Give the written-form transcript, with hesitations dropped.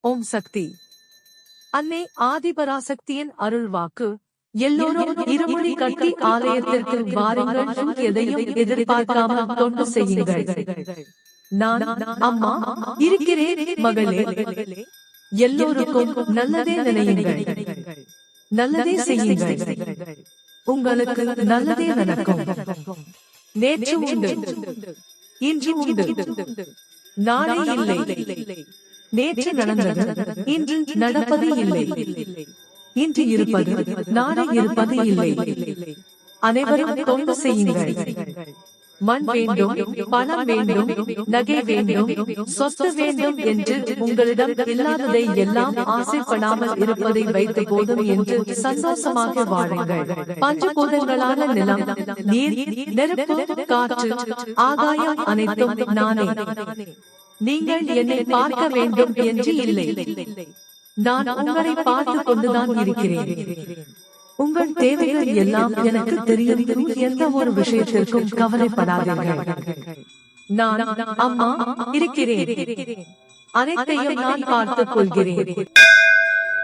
ஓம் சக்தி. அன்னை ஆதிபராசக்தியின் அருள்வாக்கு. எல்லோரும் இருமுடி கட்டி ஆலயத்திற்கு வாருங்கள், எதையும் எதிர்பார்க்காமல் தொண்டு செய்யுங்கள். நான் அம்மா இருக்கிறேன் மகளே. எல்லோருக்கும் நல்லதே நினையுங்கள், நல்லதே செய்யுங்கள், உங்களுக்கு நல்லதே நடக்கும். நேற்று உண்டு, இன்று உண்டு, நாளை இல்லை. நேற்று நடந்தது இன்று நடப்பது இல்லை. இன்று இருப்பது நாளை இருப்பது இல்லை. அனைவரும் தொண்டு செய்யுங்கள். மண் வேண்டும், பணம் வேண்டும், நகை வேண்டும், சொத்து வேண்டும் என்று உங்களிடம் இல்லாததை எல்லாம் ஆசைப்படாமல் இருப்பதை வைத்து போதும் என்று சந்தோஷமாக வாழுங்கள். பஞ்சபூதங்களான நிலம், நீர், நெருப்பு, காற்று, ஆகாயம் அனைத்தும் நானே. நீங்கள் என்னை பார்க்க வேண்டும் என்று இல்லை, நான் உங்களை பார்த்துக் கொண்டுதான் இருக்கிறேன். உங்கள் தேவைகள் எல்லாம் எனக்கு தெரியும். எந்த ஒரு விஷயத்திற்கும் கவலைப்படாதீர்கள். நான் அம்மா இருக்கிறேன், அனைத்தையும் நான் பார்த்துக் கொள்கிறேன்.